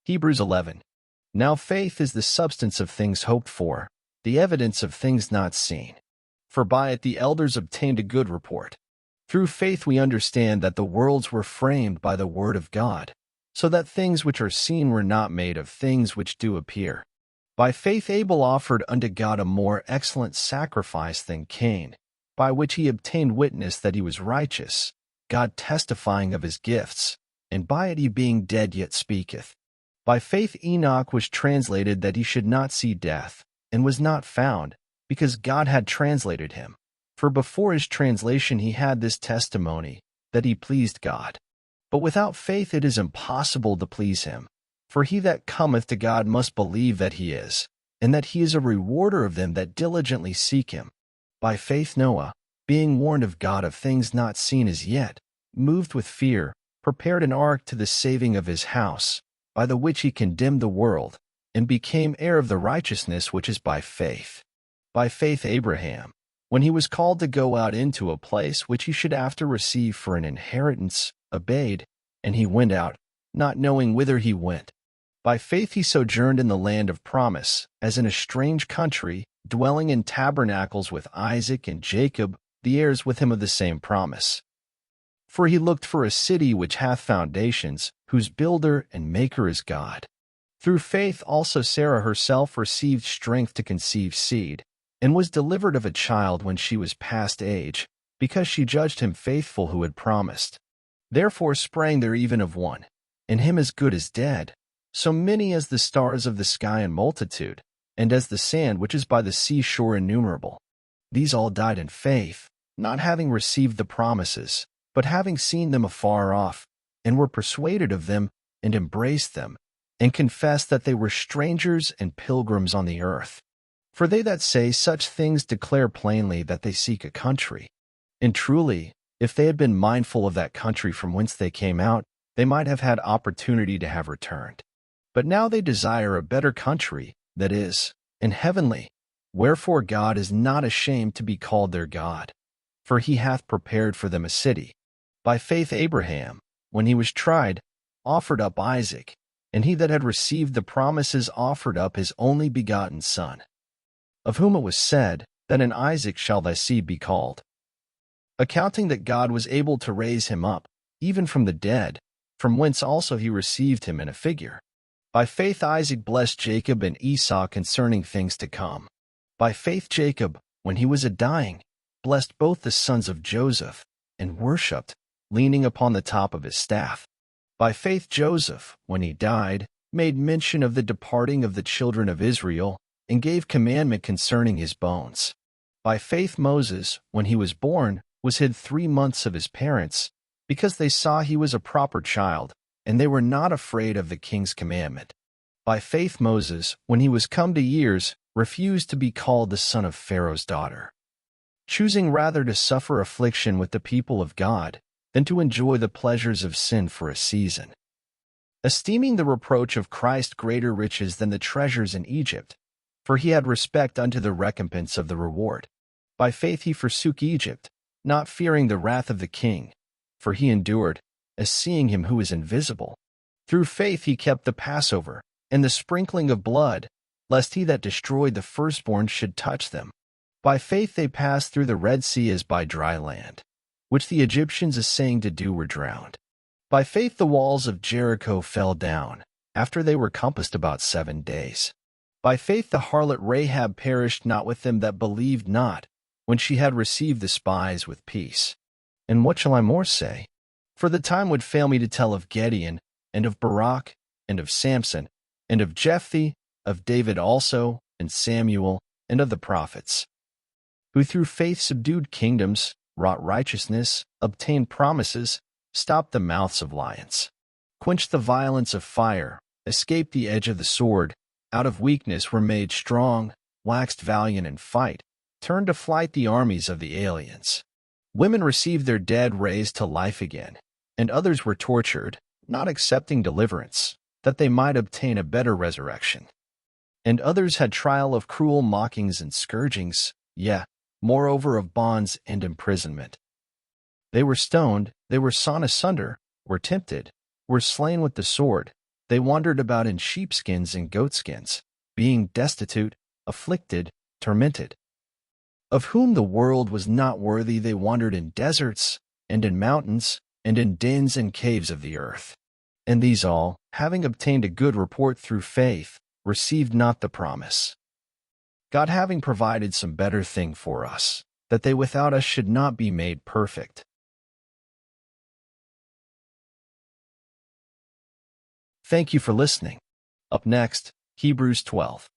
Hebrews 11. Now faith is the substance of things hoped for, the evidence of things not seen. For by it the elders obtained a good report. Through faith we understand that the worlds were framed by the word of God, so that things which are seen were not made of things which do appear. By faith Abel offered unto God a more excellent sacrifice than Cain, by which he obtained witness that he was righteous, God testifying of his gifts, and by it he being dead yet speaketh. By faith Enoch was translated that he should not see death, and was not found, because God had translated him. For before his translation he had this testimony, that he pleased God. But without faith it is impossible to please him. For he that cometh to God must believe that he is, and that he is a rewarder of them that diligently seek him. By faith Noah, being warned of God of things not seen as yet, moved with fear, prepared an ark to the saving of his house, by the which he condemned the world, and became heir of the righteousness which is by faith. By faith Abraham, when he was called to go out into a place which he should after receive for an inheritance, obeyed, and he went out, not knowing whither he went. By faith he sojourned in the land of promise, as in a strange country, dwelling in tabernacles with Isaac and Jacob, the heirs with him of the same promise. For he looked for a city which hath foundations, whose builder and maker is God. Through faith also Sarah herself received strength to conceive seed, and was delivered of a child when she was past age, because she judged him faithful who had promised. Therefore sprang there even of one, and him as good as dead, so many as the stars of the sky in multitude, and as the sand which is by the seashore innumerable. These all died in faith, not having received the promises, but having seen them afar off, and were persuaded of them, and embraced them, and confessed that they were strangers and pilgrims on the earth. For they that say such things declare plainly that they seek a country. And truly, if they had been mindful of that country from whence they came out, they might have had opportunity to have returned. But now they desire a better country, that is, an heavenly. Wherefore God is not ashamed to be called their God, for he hath prepared for them a city. By faith Abraham, when he was tried, offered up Isaac, and he that had received the promises offered up his only begotten son, of whom it was said, that in Isaac shall thy seed be called. Accounting that God was able to raise him up, even from the dead, from whence also he received him in a figure. By faith Isaac blessed Jacob and Esau concerning things to come. By faith Jacob, when he was a-dying, blessed both the sons of Joseph, and worshipped, leaning upon the top of his staff. By faith Joseph, when he died, made mention of the departing of the children of Israel, and gave commandment concerning his bones. By faith Moses, when he was born, was hid 3 months of his parents, because they saw he was a proper child, and they were not afraid of the king's commandment. By faith Moses, when he was come to years, refused to be called the son of Pharaoh's daughter, choosing rather to suffer affliction with the people of God, than to enjoy the pleasures of sin for a season, esteeming the reproach of Christ greater riches than the treasures in Egypt, for he had respect unto the recompense of the reward. By faith he forsook Egypt, not fearing the wrath of the king, for he endured, as seeing him who is invisible. Through faith he kept the Passover, and the sprinkling of blood, lest he that destroyed the firstborn should touch them. By faith they passed through the Red Sea as by dry land, which the Egyptians essaying to do were drowned. By faith the walls of Jericho fell down, after they were compassed about 7 days. By faith the harlot Rahab perished not with them that believed not, when she had received the spies with peace. And what shall I more say? For the time would fail me to tell of Gideon, and of Barak, and of Samson, and of Jephthah, of David also, and Samuel, and of the prophets, who through faith subdued kingdoms, wrought righteousness, obtained promises, stopped the mouths of lions, quenched the violence of fire, escaped the edge of the sword, out of weakness were made strong, waxed valiant in fight, turned to flight the armies of the aliens. Women received their dead raised to life again, and others were tortured, not accepting deliverance, that they might obtain a better resurrection. And others had trial of cruel mockings and scourgings, yea, moreover of bonds and imprisonment. They were stoned, they were sawn asunder, were tempted, were slain with the sword, They wandered about in sheepskins and goatskins, being destitute, afflicted, tormented. Of whom the world was not worthy, they wandered in deserts, and in mountains, and in dens and caves of the earth. And these all, having obtained a good report through faith, received not the promise. God having provided some better thing for us, that they without us should not be made perfect. Thank you for listening. Up next, Hebrews 12.